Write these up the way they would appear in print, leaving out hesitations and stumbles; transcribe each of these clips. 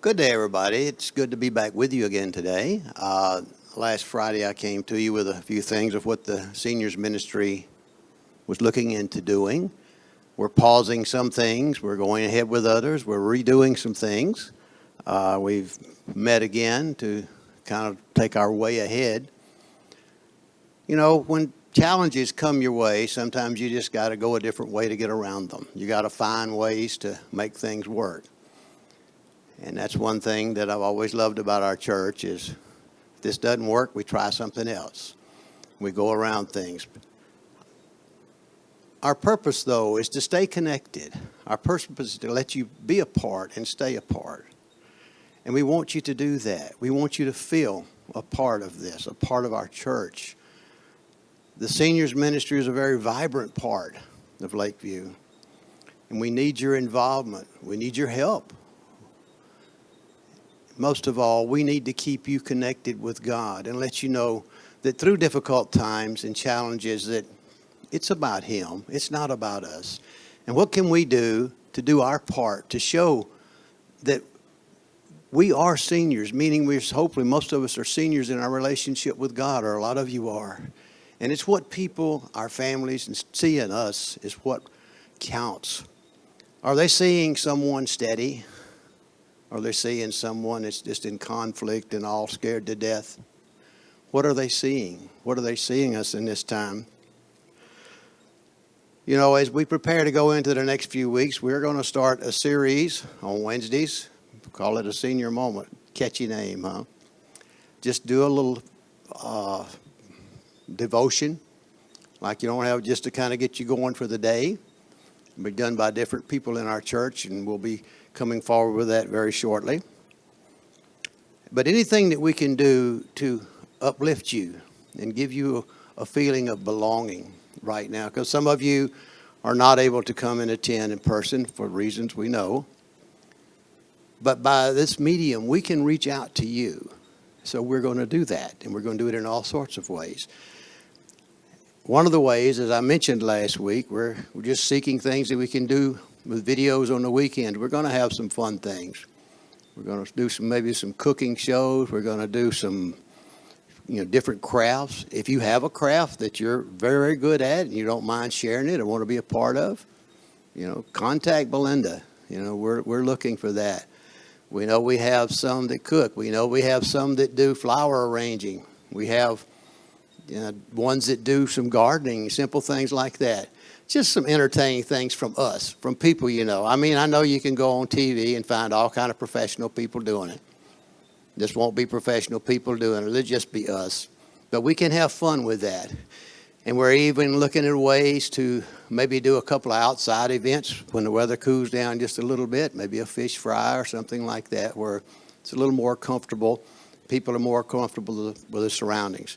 Good day, everybody. It's good to be back with you again today. Last Friday, I came to you with a few things of what the seniors ministry was looking into doing. We're pausing some things. We're going ahead with others. We're redoing some things. We've met again to kind of take our way ahead. You know, when challenges come your way, sometimes you just got to go a different way to get around them. You got to find ways to make things work. And that's one thing that I've always loved about our church is if this doesn't work, we try something else. We go around things. Our purpose, though, is to stay connected. Our purpose is to let you be a part and stay a part. And we want you to do that. We want you to feel a part of this, a part of our church. The seniors ministry is a very vibrant part of Lakeview. And we need your involvement. We need your help. Most of all, we need to keep you connected with God and let you know that through difficult times and challenges that it's about Him. It's not about us. And what can we do to do our part to show that we are seniors, meaning hopefully most of us are seniors in our relationship with God, or a lot of you are. And it's what people, our families, see in us is what counts. Are they seeing someone steady? Are they seeing someone that's just in conflict and all scared to death? What are they seeing? What are they seeing us in this time? You know, as we prepare to go into the next few weeks, we're going to start a series on Wednesdays. We call it a senior moment. Catchy name, huh? Just do a little devotion, like you don't have, just to kind of get you going for the day. It'll be done by different people in our church, and we'll be coming forward with that very shortly. But anything that we can do to uplift you and give you a feeling of belonging right now, because some of you are not able to come and attend in person for reasons we know. But by this medium, we can reach out to you. So we're going to do that, and we're going to do it in all sorts of ways. One of the ways, as I mentioned last week, we're just seeking things that we can do with videos on the weekend. We're going to have some fun things. We're going to do maybe some cooking shows. We're going to do some, different crafts. If you have a craft that you're very good at and you don't mind sharing it or want to be a part of, contact Belinda. We're looking for that. We know we have some that cook. We know we have some that do flower arranging. We have ones that do some gardening, simple things like that. Just some entertaining things from us, from people I mean, I know you can go on TV and find all kind of professional people doing it. This won't be professional people doing it. It'll just be us. But we can have fun with that. And we're even looking at ways to maybe do a couple of outside events when the weather cools down just a little bit, maybe a fish fry or something like that, where it's a little more comfortable. People are more comfortable with the surroundings.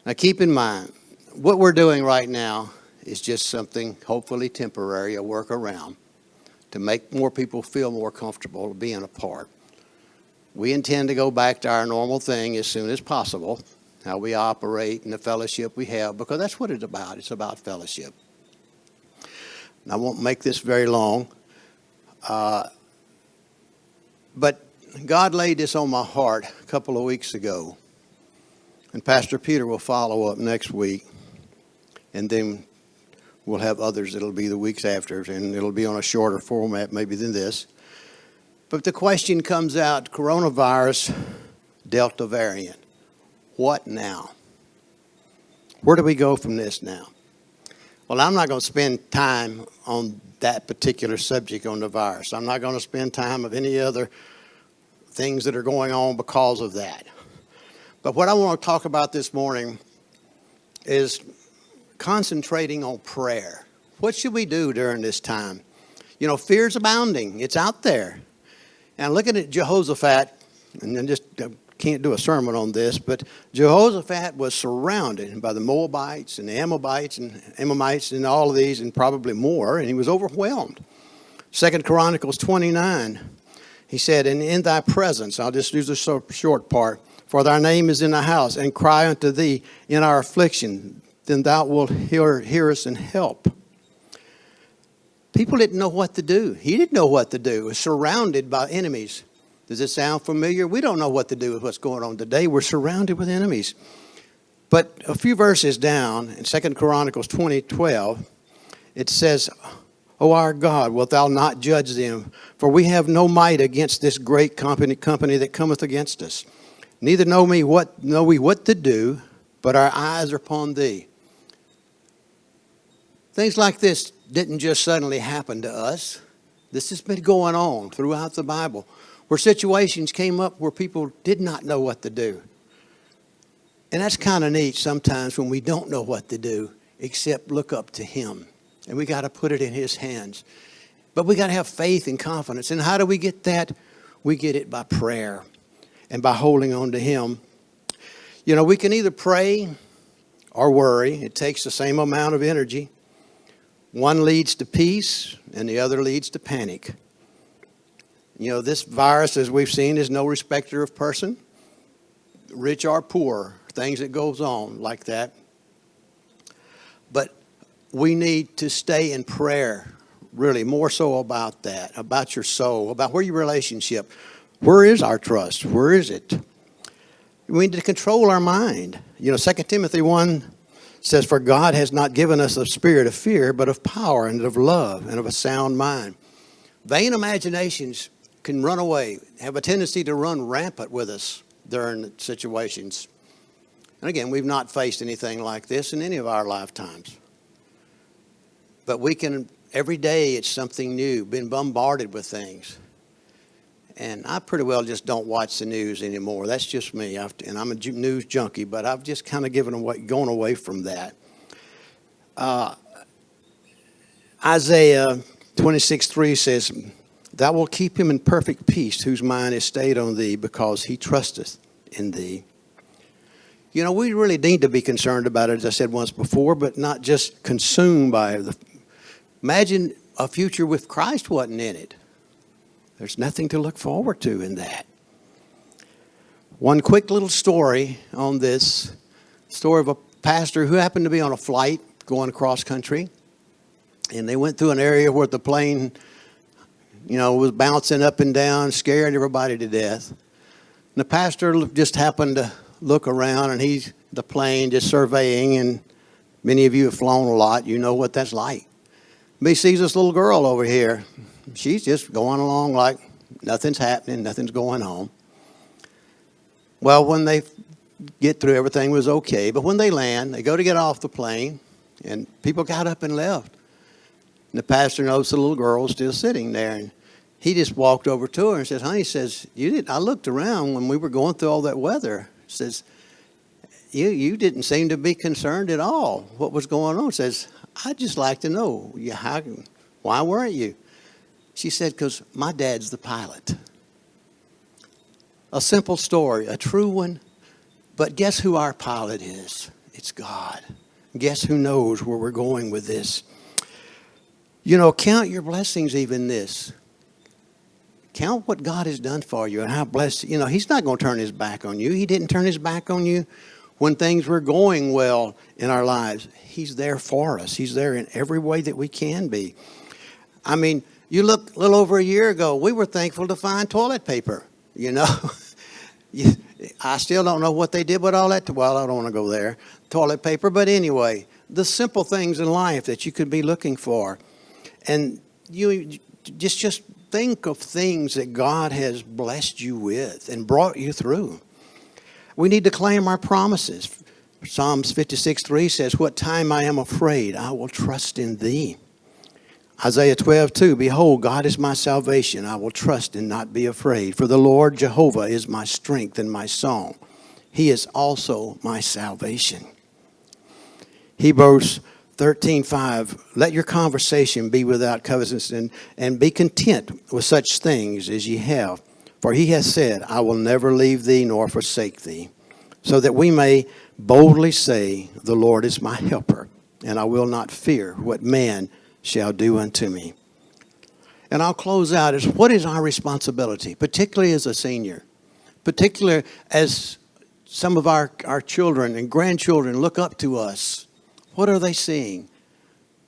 Now, keep in mind, what we're doing right now is just something hopefully temporary, a workaround, to make more people feel more comfortable being a part. We intend to go back to our normal thing as soon as possible, how we operate and the fellowship we have, because that's what it's about. It's about fellowship. And I won't make this very long, but God laid this on my heart a couple of weeks ago, and Pastor Peter will follow up next week, and then we'll have others that'll be the weeks after, and it'll be on a shorter format maybe than this. But the question comes out, coronavirus, Delta variant. What now? Where do we go from this now? Well, I'm not going to spend time on that particular subject on the virus. I'm not going to spend time of any other things that are going on because of that. But what I want to talk about this morning is concentrating on prayer. What should we do during this time? Fear's abounding. It's out there. And looking at Jehoshaphat, and then just can't do a sermon on this, but Jehoshaphat was surrounded by the Moabites and the Ammonites and all of these and probably more, and he was overwhelmed. 2 Chronicles 29, he said, and in thy presence, I'll just use this short part, for thy name is in the house, and cry unto thee in our affliction, then thou wilt hear us and help. People didn't know what to do. He didn't know what to do. He was surrounded by enemies. Does it sound familiar? We don't know what to do with what's going on today. We're surrounded with enemies. But a few verses down in 2 Chronicles 20:12, it says, O our God, wilt thou not judge them? For we have no might against this great company that cometh against us. Neither know we what to do, but our eyes are upon thee. Things like this didn't just suddenly happen to us. This has been going on throughout the Bible, where situations came up where people did not know what to do. And that's kind of neat sometimes when we don't know what to do, except look up to him. And we got to put it in his hands. But we got to have faith and confidence. And how do we get that? We get it by prayer and by holding on to him. You know, we can either pray or worry. It takes the same amount of energy. One leads to peace and the other leads to panic. You know, this virus, as we've seen, is no respecter of person. Rich or poor, things that goes on like that. But we need to stay in prayer, really, more so about that, about your soul, about where your relationship. Where is our trust? Where is it? We need to control our mind. You know, 2 Timothy 1 says, For God has not given us a spirit of fear, but of power and of love and of a sound mind. Vain imaginations can run away, have a tendency to run rampant with us during situations. And again, we've not faced anything like this in any of our lifetimes. But we can, every day it's something new, been bombarded with things. And I pretty well just don't watch the news anymore. That's just me. And I'm a news junkie, but I've just kind of gone away from that. Isaiah 26:3 says, Thou wilt keep him in perfect peace, whose mind is stayed on thee, because he trusteth in thee. You know, we really need to be concerned about it, as I said once before, but not just consumed by it. Imagine a future with Christ wasn't in it. There's nothing to look forward to in that. One quick little story on this. Story of a pastor who happened to be on a flight going across country. And they went through an area where the plane, was bouncing up and down, scaring everybody to death. And the pastor just happened to look around, and he's the plane just surveying. And many of you have flown a lot. You know what that's like. But he sees this little girl over here. She's just going along like nothing's happening, nothing's going on. Well, when they get through, everything was okay. But when they land, they go to get off the plane, and people got up and left. And the pastor noticed the little girl still sitting there, and he just walked over to her and says, Honey, I looked around when we were going through all that weather. Says, you didn't seem to be concerned at all. What was going on? Says, I'd just like to know, why weren't you? She said, because my dad's the pilot. A simple story, a true one. But guess who our pilot is? It's God. Guess who knows where we're going with this? Count your blessings even this. Count what God has done for you and how blessed. He's not going to turn his back on you. He didn't turn his back on you when things were going well in our lives. He's there for us. He's there in every way that we can be. I mean, you look a little over a year ago, we were thankful to find toilet paper, I still don't know what they did with all that. Well, I don't want to go there. Toilet paper. But anyway, the simple things in life that you could be looking for. And you just think of things that God has blessed you with and brought you through. We need to claim our promises. Psalms 56:3 says, What time I am afraid, I will trust in thee. Isaiah 12:2, Behold, God is my salvation. I will trust and not be afraid. For the Lord Jehovah is my strength and my song. He is also my salvation. Hebrews 13:5, Let your conversation be without covetousness, and be content with such things as ye have. For he has said, I will never leave thee nor forsake thee. So that we may boldly say, The Lord is my helper, and I will not fear what man shall do unto me. And I'll close out as what is our responsibility, particularly as a senior, particularly as some of our children and grandchildren look up to us. What are they seeing?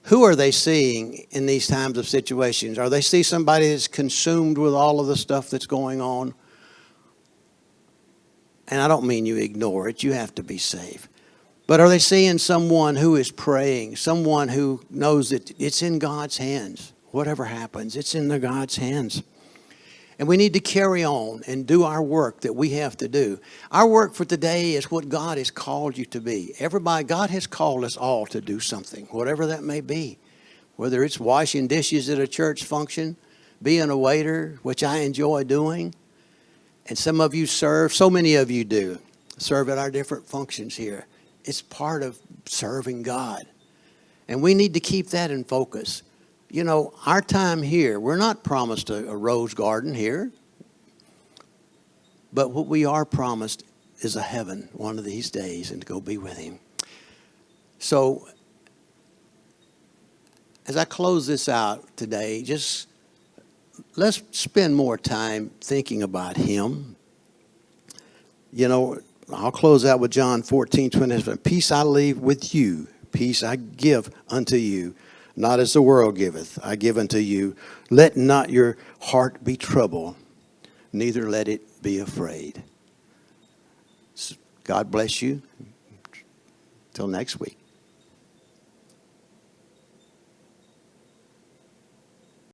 Who are they seeing in these times of situations? Are they see somebody that's consumed with all of the stuff that's going on? And I don't mean you ignore it. You have to be safe. But are they seeing someone who is praying, someone who knows that it's in God's hands? Whatever happens, it's in God's hands. And we need to carry on and do our work that we have to do. Our work for today is what God has called you to be. Everybody, God has called us all to do something, whatever that may be. Whether it's washing dishes at a church function, being a waiter, which I enjoy doing. And some of you serve, so many of you do, serve at our different functions here. It's part of serving God. And we need to keep that in focus. You know, our time here, we're not promised a rose garden here. But what we are promised is a heaven one of these days and to go be with Him. So, as I close this out today, just let's spend more time thinking about Him. You know, I'll close out with John 14:27. Peace I leave with you, peace I give unto you. Not as the world giveth, I give unto you. Let not your heart be troubled, neither let it be afraid. God bless you. Till next week.